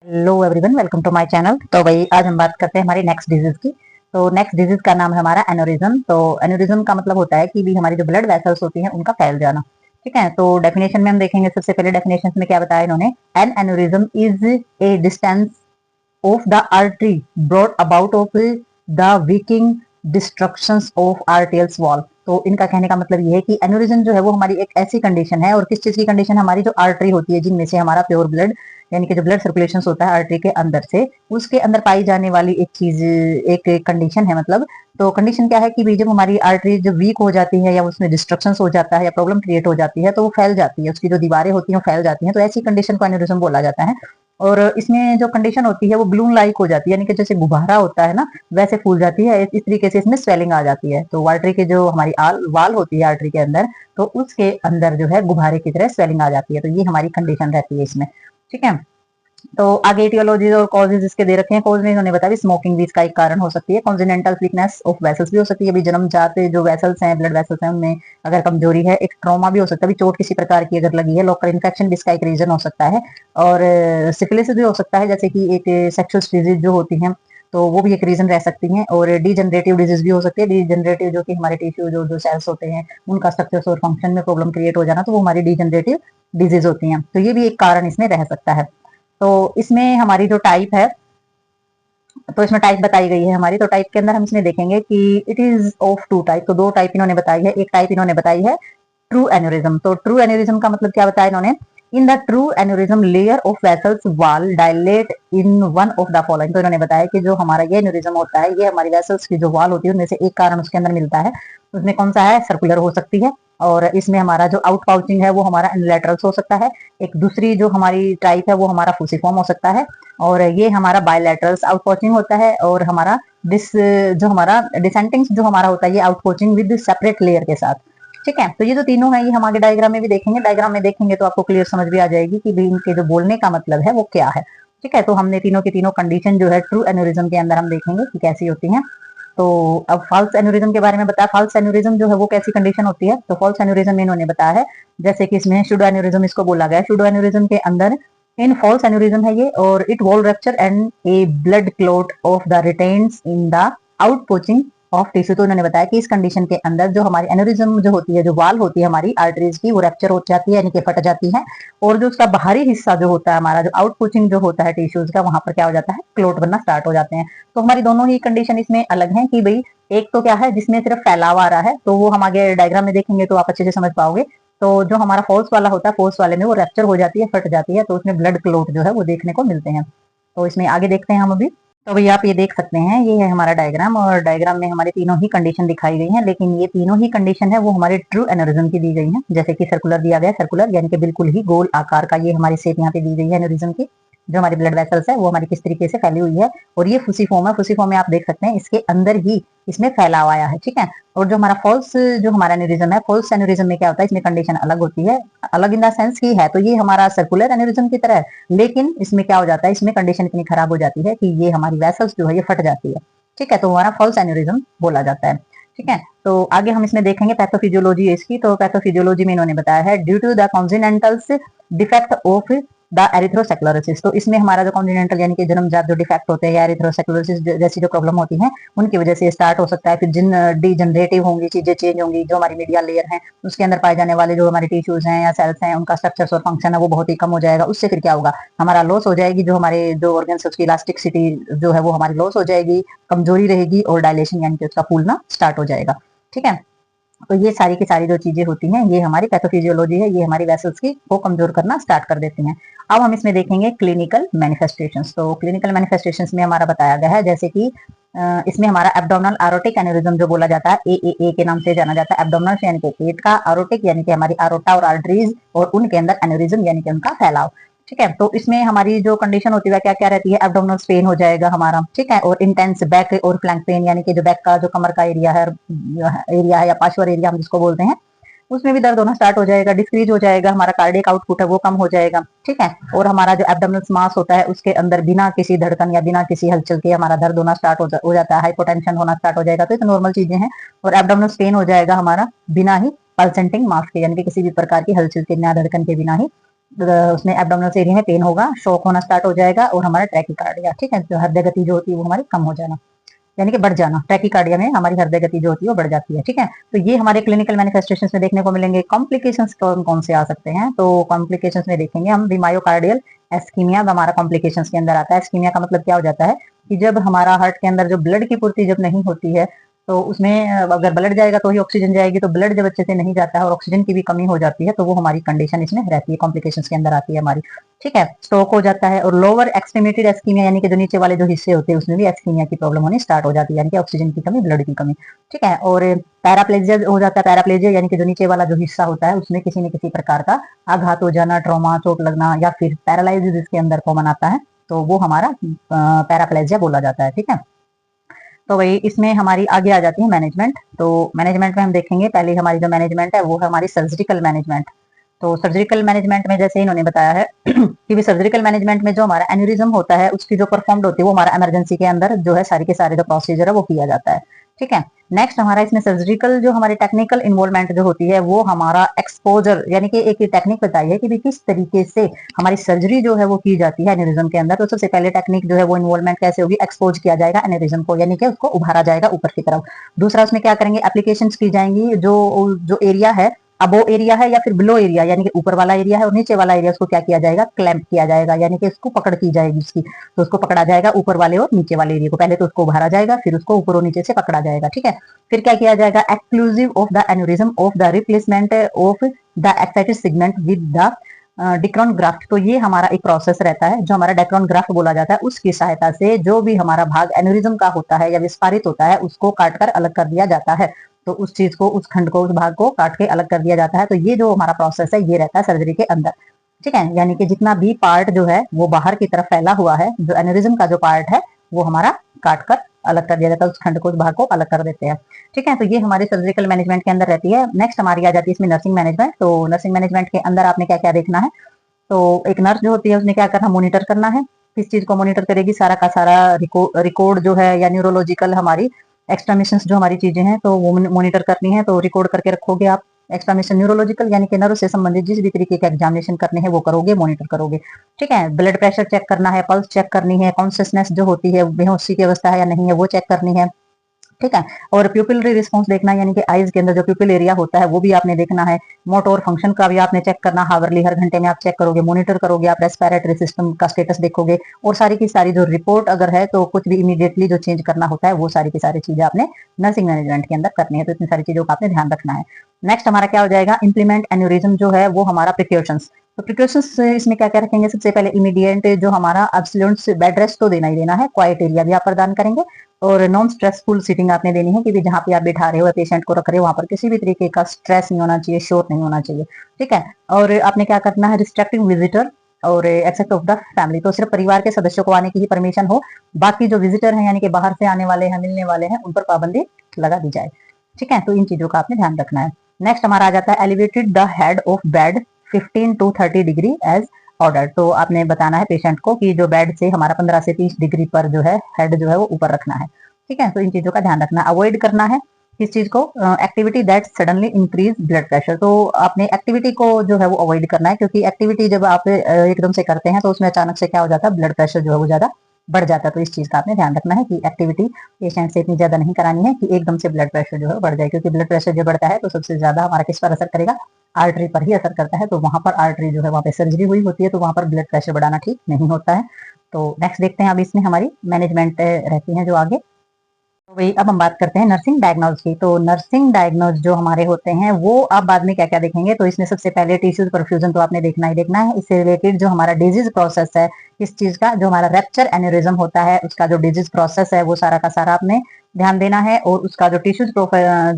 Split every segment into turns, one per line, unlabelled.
Hello everyone, welcome to my channel. तो भाई आज हम बात करते हैं हमारी नेक्स्ट डिजीज की। तो नेक्स्ट डिजीज का नाम है हमारा एनोरिज्म। तो एनोरिज्म का मतलब होता है कि भी हमारी जो ब्लड वेसल्स होती हैं उनका फैल जाना। ठीक है, तो डेफिनेशन में हम देखेंगे। सबसे पहले डेफिनेशन में क्या बताया इन्होंने, an aneurysm is a distance of the artery brought about of the weakening destructions of arterial wall। तो इनका कहने का मतलब ये है कि एनोरिज्म जो है वो हमारी एक ऐसी कंडीशन है, और किस चीज की कंडीशन, हमारी जो आर्टरी होती है जिनमें से हमारा प्योर ब्लड यानी कि जो ब्लड सर्कुलेशन होता है आर्टरी के अंदर से, उसके अंदर पाई जाने वाली एक चीज, एक कंडीशन है मतलब। तो कंडीशन क्या है कि भी जब हमारी आर्टरी जब वीक हो जाती है या उसमें डिस्ट्रक्शन हो जाता है या प्रॉब्लम क्रिएट हो जाती है तो वो फैल जाती है, उसकी जो दीवारें होती हैं वो फैल जाती हैं। तो ऐसी कंडीशन को एनोरिज्म बोला जाता है। और इसमें जो कंडीशन होती है वो ब्लून लाइक हो जाती है, यानी कि जैसे गुब्बारा होता है ना वैसे फूल जाती है। इस तरीके से इसमें स्वेलिंग आ जाती है। तो आर्टरी के जो हमारी वाल होती है आर्टरी के अंदर, तो उसके अंदर जो है गुब्बारे की तरह स्वेलिंग आ जाती है। तो ये हमारी कंडीशन रहती है इसमें। ठीक है, तो आगे एटियोलॉजीज और कॉजेज इसके दे रखे हैं। कॉज में इन्होंने बताया स्मोकिंग भी इसका एक कारण हो सकती है। कॉन्जिनेंटल वीकनेस ऑफ वेसल्स भी हो सकती है, अभी जन्मजात जो वेसल्स हैं, ब्लड वेसल्स हैं, उनमें अगर कमजोरी है। एक ट्रॉमा भी हो सकता है, चोट किसी प्रकार की अगर लगी है। लोकल इन्फेक्शन भी इसका एक रीजन हो सकता है। और सिफिलिस भी हो सकता है, जैसे कि एक सेक्सुअल डिजीज जो होती है, तो वो भी एक रीजन रह सकती हैं। और डीजनरेटिव डिजीज भी हो सकती है। डीजनरेटिव जो कि हमारे टिश्यू जो जो सेल्स होते हैं उनका स्ट्रक्चर और फंक्शन में प्रॉब्लम क्रिएट हो जाना, तो वो हमारी डीजनरेटिव डिजीज होती हैं। तो ये भी एक कारण इसमें रह सकता है। तो इसमें हमारी जो टाइप है, तो इसमें टाइप बताई गई है हमारी। तो टाइप के अंदर हम इसमें देखेंगे कि it is of two type. तो दो टाइप इन्होंने बताई है। एक टाइप इन्होंने बताई है ट्रू एन्यूरिज्म। तो ट्रू एन्यूरिज्म का मतलब क्या बताया इन्होंने, in the true aneurysm layer of vessels wall dilate in one of the following. तो इन्होंने बताया कि जो हमारा ये एन्यूरिज्म होता है, ये हमारी वेसल्स की जो वॉल होती है उनमें से एक कारण उसके अंदर मिलता है। उसमें कौन सा है, सर्कुलर हो सकती है। और इसमें हमारा जो आउट पाउचिंग है वो हमारा एनलेटरल्स हो सकता है। एक दूसरी जो हमारी टाइप है वो हमारा फूसिफॉर्म हो सकता है। और ये हमारा बायलैटरल्स आउट पाउचिंग होता है। और हमारा डिस जो हमारा डिसेंटिंग जो हमारा होता है ये out pouching with separate layer के साथ। ठीक है, तो ये जो तीनों है ये हम आगे डायग्राम में भी देखेंगे। डायग्राम में देखेंगे तो आपको क्लियर समझ भी आ जाएगी कि भी इनके जो बोलने का मतलब है वो क्या है। ठीक है, तो हमने तीनों की तीनों कंडीशन जो है ट्रू एन्यूरिज्म के अंदर हम देखेंगे कि कैसी होती हैं। तो अब फॉल्स एन्यूरिज्म के बारे में बताया। फॉल्स एन्यूरिज्म जो है वो कैसी कंडीशन होती है, तो फॉल्स एन्यूरिज्म में इन्होंने बताया है, जैसे कि इसमें शूडो एन्यूरिज्म इसको बोला गया है। शूडो एन्यूरिज्म के अंदर इन फॉल्स एन्यूरिज्म है ये, और it wall rupture and A blood clot of the retains in the out poaching of tissue. तो उन्होंने बताया कि इस कंडीशन के अंदर जो हमारी एन्यूरिज्म जो होती है, जो वाल होती है हमारी आर्टरीज की, वो रैप्चर हो जाती है यानी कि फट जाती है। और जो उसका बाहरी हिस्सा जो होता है हमारा, जो आउट पुचिंग जो होता है टिश्यूज का, वहां पर क्या हो जाता है, क्लोट बनना स्टार्ट हो जाते हैं। तो हमारी दोनों ही कंडीशन इसमें अलग है कि भाई एक तो क्या है जिसमें सिर्फ फैलाव आ रहा है, तो वो हम आगे डायग्राम में देखेंगे तो आप अच्छे से समझ पाओगे। तो जो हमारा फॉल्स वाला होता है, फॉल्स वाले में वो रैप्चर हो जाती है, फट जाती है, तो उसमें ब्लड क्लोट जो है वो देखने को मिलते हैं। तो इसमें आगे देखते हैं हम अभी। तो भैया आप ये देख सकते हैं, ये है हमारा डायग्राम, और डायग्राम में हमारी तीनों ही कंडीशन दिखाई गई हैं। लेकिन ये तीनों ही कंडीशन है वो हमारे ट्रू एन्यूरिज्म की दी गई हैं। जैसे कि सर्कुलर दिया गया, सर्कुलर यानी कि बिल्कुल ही गोल आकार का ये हमारी शेप यहाँ पे दी गई है एन्यूरिज्म की। जो हमारी ब्लड वेसल्स है वो हमारी किस तरीके से फैली हुई है। और ये फुसीफॉर्म है, फुसीफॉर्म में आप देख सकते हैं इसके अंदर ही इसमें फैलाव आया है। ठीक है, और जो हमारा फॉल्स जो हमारा एन्यूरिज्म है, फॉल्स एन्यूरिज्म में क्या होता है, इसमें कंडीशन अलग होती है। अलग इन द सेंस की है तो ये हमारा सर्कुलर एन्यूरिज्म की तरह है, लेकिन इसमें क्या हो जाता है, इसमें कंडीशन इतनी खराब हो जाती है कि ये हमारी वेसल्स जो है ये फट जाती है। ठीक है, तो हमारा फॉल्स एन्यूरिज्म बोला जाता है। ठीक है, तो आगे हम इसमें देखेंगे पैथोफिजियोलॉजी इसकी। तो पैथोफिजियोलॉजी में इन्होंने बताया है due to the congenitals defect of the erythrosecularosis. तो इसमें हमारा जो कॉन्जिनेंटल यानी कि जन्मजात जो डिफेक्ट होते हैं या एरिथ्रोसेक्युलरोसिस जैसी जो प्रॉब्लम होती है उनकी वजह से स्टार्ट हो सकता है। फिर जिन डीजनरेटिव होंगी, चीजें चेंज होंगी, जो हमारी मीडिया लेयर है उसके अंदर पाए जाने वाले जो हमारे टिश्यूज हैं या सेल्स हैं उनका स्ट्रक्चर और फंक्शन है वो बहुत ही कम हो जाएगा। उससे फिर क्या होगा, हमारा लॉस हो जाएगी, जो हमारे जो ऑर्गन्स उसकी इलास्टिसिटी जो है वो हमारी लॉस हो जाएगी, कमजोरी रहेगी, और डायलेशन यानी कि उसका फूलना स्टार्ट हो जाएगा। ठीक है, तो ये सारी की सारी जो चीजें होती हैं ये हमारी पैथोफिजियोलॉजी है, ये हमारी वेसल्स की को कमजोर करना स्टार्ट कर देती हैं। अब हम इसमें देखेंगे क्लिनिकल मैनिफेस्टेशंस। तो क्लिनिकल मैनिफेस्टेशंस में हमारा बताया गया है, जैसे कि इसमें हमारा एब्डोमिनल एरोटिक एन्यूरिज्म जो बोला जाता है, ए के नाम से जाना जाता है। एब्डोमिनल यानी कि पेट का, एरोटिक यानी कि हमारी एरोटा और आर्टरीज, और उनके अंदर एन्यूरिज्म यानी कि उनका फैलाव। ठीक है, तो इसमें हमारी जो कंडीशन होती है क्या क्या रहती है, एब्डोमिनल पेन हो जाएगा हमारा। ठीक है, और इंटेंस बैक और फ्लैंक पेन यानी कि जो बैक का जो कमर का एरिया है या पार्श्वर एरिया हम जिसको बोलते हैं, उसमें भी दर्द होना स्टार्ट हो जाएगा, डिक्रीज हो जाएगा, हमारा कार्डियक आउटपुट है वो कम हो जाएगा। ठीक है, और हमारा जो एब्डोमिनल मास होता है उसके अंदर बिना किसी धड़कन या बिना किसी हलचल के हमारा दर्द होना स्टार्ट हो जाता है, हाइपोटेंशन होना स्टार्ट हो जाएगा। तो ये तो नॉर्मल चीजें हैं। और एब्डोमिनल पेन हो जाएगा हमारा बिना ही पल्सेंटिंग मास के, यानी कि किसी भी प्रकार की हलचल के, बिना धड़कन के, बिना ही उसमें एब्डोमिनल एरिया में पेन होगा, शॉक होना स्टार्ट हो जाएगा और हमारा ट्रैकीकार्डिया, ठीक है, जो हृदय गति जो होती है वो हमारी कम हो जाना, यानी कि बढ़ जाना। ट्रैकीकार्डिया में हमारी हृदय गति जो होती है वो बढ़ जाती है, ठीक है। तो ये हमारे क्लिनिकल मैनिफेस्टेशंस में देखने को मिलेंगे। कॉम्प्लिकेशंस कौन कौन से आ सकते हैं, तो कॉम्प्लिकेशंस में देखेंगे हम मायोकार्डियल एस्कीमिया हमारा कॉम्प्लिकेशंस के अंदर आता है। एस्कीमिया का मतलब क्या हो जाता है कि जब हमारा हार्ट के अंदर जो ब्लड की पूर्ति जब नहीं होती है, तो उसमें अगर ब्लड जाएगा तो ही ऑक्सीजन जाएगी, तो ब्लड जब अच्छे से नहीं जाता है और ऑक्सीजन की भी कमी हो जाती है, तो वो हमारी कंडीशन इसमें रहती है, कॉम्प्लिकेशंस के अंदर आती है हमारी, ठीक है। स्ट्रोक हो जाता है और लोअर एक्सट्रीमिटी एस्कीमिया यानी कि जो नीचे वाले जो हिस्से होते हैं उसमें भी एस्कीमिया की प्रॉब्लम होनी स्टार्ट हो जाती है, यानी कि ऑक्सीजन की कमी, ब्लड की कमी, ठीक है। और पैराप्लेजिया हो जाता है। पैराप्लेजिया यानी कि जो नीचे वाला जो हिस्सा होता है उसमें किसी न किसी प्रकार का आघात हो जाना, ट्रॉमा, चोट लगना, या फिर पैरालाइज जिसके अंदर कॉमन आता है, तो वो हमारा पैराप्लेजिया बोला जाता है, ठीक है। तो वही इसमें हमारी आगे आ जाती है मैनेजमेंट। तो मैनेजमेंट में हम देखेंगे, पहले हमारी जो मैनेजमेंट है वो है हमारी सर्जिकल मैनेजमेंट। तो सर्जिकल मैनेजमेंट में जैसे इन्होंने बताया है कि भी सर्जिकल मैनेजमेंट में जो हमारा एन्यूरिज्म होता है उसकी जो परफॉर्म्ड होती है वो हमारा इमरजेंसी के अंदर जो है सारी के सारे जो प्रोसीजर है वो किया जाता है, ठीक है। नेक्स्ट हमारा इसमें सर्जिकल जो हमारी टेक्निकल इन्वॉल्वमेंट जो होती है वो हमारा एक्सपोजर, यानी कि एक टेक्निक बताई है कि भी किस तरीके से हमारी सर्जरी जो है वो की जाती है एन्यूरिज्म के अंदर। तो सबसे पहले टेक्निक जो है वो इन्वॉल्वमेंट कैसे होगी, एक्सपोज किया जाएगा एन्यूरिज्म को, यानी कि उसको उभारा जाएगा ऊपर की तरफ। दूसरा उसमें क्या करेंगे, एप्लीकेशन की जाएंगी, जो जो एरिया है, अबो एरिया है या फिर बिलो एरिया, यानी कि ऊपर वाला एरिया है और नीचे वाला एरिया, उसको क्या किया जाएगा, क्लैंप किया जाएगा, यानी कि उसको पकड़ की जाएगी उसकी। तो उसको पकड़ा जाएगा ऊपर वाले और नीचे वाले एरिया को, पहले तो उसको उभारा जाएगा फिर उसको ऊपर और नीचे से पकड़ा जाएगा, ठीक है। फिर क्या किया जाएगा, exclusive of the aneurysm of the replacement of the excited segment with the Dacron graft. तो ये हमारा एक प्रोसेस रहता है जो हमारा डेक्रॉन ग्राफ्ट बोला जाता है, उसकी सहायता से जो भी हमारा भाग एन्यूरिज्म का होता है या विस्फारित होता है उसको काटकर अलग कर दिया जाता है। तो उस चीज को, उस खंड को, उस भाग को काट के अलग कर दिया जाता है। तो ये जो हमारा प्रोसेस है ये रहता है सर्जरी के अंदर, ठीक है। यानी कि जितना भी पार्ट जो है वो बाहर की तरफ फैला हुआ है, जो एन्यूरिज्म का जो पार्ट है वो हमारा काट कर अलग कर दिया जाता है, उस खंड को, उस भाग को अलग कर देते हैं, ठीक है। तो ये हमारी सर्जिकल मैनेजमेंट के अंदर रहती है। नेक्स्ट हमारी आ जाती है इसमें नर्सिंग मैनेजमेंट। तो नर्सिंग मैनेजमेंट के अंदर आपने क्या क्या देखना है, तो एक नर्स जो होती है उसने क्या करना, मॉनिटर करना है। किस चीज को मॉनिटर करेगी, सारा का सारा रिकॉर्ड जो है या न्यूरोलॉजिकल हमारी एक्सट्रामिशंस जो हमारी चीजें हैं तो वो मॉनिटर करनी है, तो रिकॉर्ड करके रखोगे आप। एक्सट्रामिशन न्यूरोलॉजिकल यानी कि नर्व से संबंधित जिस भी तरीके के एग्जामिनेशन करने हैं वो करोगे, मॉनिटर करोगे, ठीक है। ब्लड प्रेशर चेक करना है, पल्स चेक करनी है, कॉन्शियसनेस जो होती है बेहोशी की अवस्था है या नहीं है वो चेक करनी है, ठीक है। और प्यूपिलरी रिस्पॉन्स देखना है, यानी कि आईज के अंदर जो प्यूपिल एरिया होता है वो भी आपने देखना है। मोटोर फंक्शन का भी आपने चेक करना, हावरली हर घंटे में आप चेक करोगे, मॉनिटर करोगे, आप रेस्पिरेटरी सिस्टम का स्टेटस देखोगे, और सारी की सारी जो रिपोर्ट अगर है तो कुछ भी इमीडिएटली जो चेंज करना होता है वो सारी की सारी चीजें आपने नर्सिंग मैनेजमेंट के अंदर करनी है। तो इतनी सारी चीजों का आपने ध्यान रखना है। नेक्स्ट हमारा क्या हो जाएगा, इंप्लीमेंट एन्यूरिज्म जो है वो हमारा प्रिकॉशंस। तो प्रिकॉशंस इसमें क्या क्या रखेंगे, सबसे पहले इमीडिएट जो हमारा एब्सोल्यूट बेड रेस्ट तो देना ही देना है, क्वाइट एरिया भी आप प्रदान करेंगे, और नॉन स्ट्रेसफुल सीटिंग आपने देनी है कि जहाँ पे आप बिठा रहे हो पेशेंट को रख रहे हो वहां पर किसी भी तरीके का स्ट्रेस नहीं होना चाहिए, शोर नहीं होना चाहिए, ठीक है। और आपने क्या करना है, रिस्ट्रिक्टिंग विजिटर और एक्सेप्ट ऑफ द फैमिली, तो सिर्फ परिवार के सदस्यों को आने की ही परमिशन हो, बाकी जो विजिटर हैं यानी कि बाहर से आने वाले हैं, मिलने वाले हैं, उन पर पाबंदी लगा दी जाए, ठीक है। तो इन चीजों का आपने ध्यान रखना है। नेक्स्ट हमारा आ जाता है elevated the head of bed 15 to 30 degree as order. तो आपने बताना है पेशेंट को कि जो बेड से हमारा 15 से 30 डिग्री पर जो है हेड जो है वो ऊपर रखना है, ठीक है। तो इन चीजों का ध्यान रखना, अवॉइड करना है किस चीज को, activity that suddenly increase blood pressure. तो आपने एक्टिविटी को जो है वो अवॉइड करना है, क्योंकि एक्टिविटी जब आप एकदम से करते हैं तो उसमें अचानक से क्या हो जाता है, ब्लड प्रेशर जो है वो ज्यादा बढ़ जाता है। तो इस चीज का आपने ध्यान रखना है कि एक्टिविटी पेशेंट से इतनी ज्यादा नहीं करानी है कि एकदम से ब्लड प्रेशर जो है बढ़ जाए, क्योंकि ब्लड प्रेशर जब बढ़ता है तो सबसे ज्यादा हमारा किस पर असर करेगा, आर्टरी पर ही असर करता है। तो वहां पर आर्टरी जो है वहां पे सर्जरी हुई होती है तो वहां पर ब्लड प्रेशर बढ़ाना ठीक नहीं होता है। तो नेक्स्ट देखते हैं अब इसमें हमारी मैनेजमेंट रहती है जो आगे। तो वही अब हम बात करते हैं नर्सिंग डायग्नोज की। तो नर्सिंग डायग्नोज जो हमारे होते हैं वो आप बाद में क्या क्या देखेंगे, तो इसमें सबसे पहले टिश्यूज परफ्यूजन तो आपने देखना ही देखना है। इससे रिलेटेड जो हमारा डिजीज प्रोसेस है, इस चीज का जो हमारा रेप्चर एन्यूरिज्म होता है उसका जो डिजीज प्रोसेस है वो सारा का सारा आपने ध्यान देना है, और उसका जो टिश्यूज जो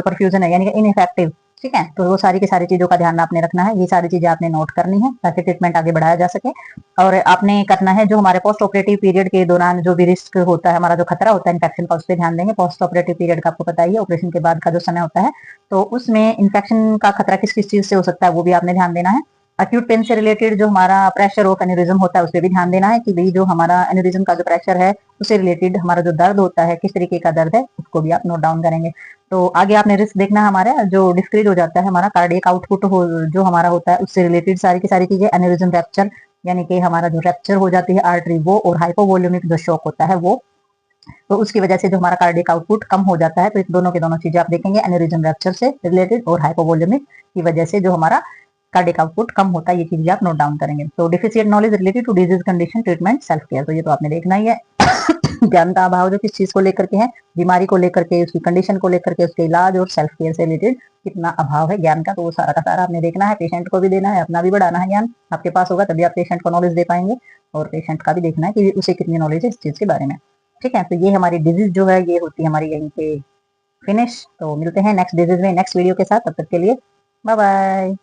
परफ्यूजन है यानी कि इनइफेक्टिव, ठीक है, तो वो सारी की सारी चीजों का ध्यान आपने रखना है। ये सारी चीजें आपने नोट करनी है ताकि ट्रीटमेंट आगे बढ़ाया जा सके। और आपने करना है जो हमारे पोस्ट ऑपरेटिव पीरियड के दौरान जो भी रिस्क होता है, हमारा जो खतरा होता है इन्फेक्शन का, उस पर ध्यान देंगे। पोस्ट ऑपरेटिव पीरियड का आपको पता ही है, ऑपरेशन के बाद का जो समय होता है, तो उसमें इन्फेक्शन का खतरा किस किस चीज से हो सकता है वो भी आपने ध्यान देना है। अक्यूट पेन से रिलेटेड जो हमारा प्रेशर ऑफ एन्यूरिज्म होता है उस पर भी ध्यान देना है कि भाई जो हमारा एन्यूरिज्म का जो प्रेशर है उससे रिलेटेड हमारा जो दर्द होता है किस तरीके का दर्द है उसको भी आप नोट डाउन करेंगे। तो आगे आपने रिस्क देखना है हमारा जो डिस्क्रीज हो जाता है हमारा कार्डियक आउटपुट जो हमारा होता है उससे रिलेटेड सारी की सारी चीजें, एन्यूरिज्म रैप्चर यानी कि हमारा जो रैप्चर हो जाती है आर्टरी वो, और हाइपोवोल्यूमिक जो शॉक होता है वो, तो उसकी वजह से जो हमारा कार्डियक आउटपुट कम हो जाता है। तो इस दोनों के दोनों चीजें आप देखेंगे, एन्यूरिज्म रैप्चर से रिलेटेड और हाइपोवोल्यूमिक की वजह से जो हमारा कार्डियक आउटपुट कम होता है, ये चीजें आप नोट डाउन करेंगे। तो deficient knowledge related to disease condition treatment self care, तो ये तो आपने देखना ही है। ज्ञान का अभाव जो किस चीज को लेकर के है, बीमारी को लेकर के, उसकी कंडीशन को लेकर के, उसके इलाज और सेल्फ केयर से रिलेटेड कितना अभाव है ज्ञान का, तो वो सारा का सारा आपने देखना है। पेशेंट को भी देना है, अपना भी बढ़ाना है ज्ञान, आपके पास होगा तभी आप पेशेंट को नॉलेज दे पाएंगे, और पेशेंट का भी देखना है कि उसे कितनी नॉलेज है इस चीज के बारे में। ठीक है, तो ये हमारी डिजीज जो है ये होती है हमारी यहीं पे फिनिश। तो मिलते हैं नेक्स्ट डिजीज में नेक्स्ट वीडियो के साथ, तब तक के लिए बाय बाय।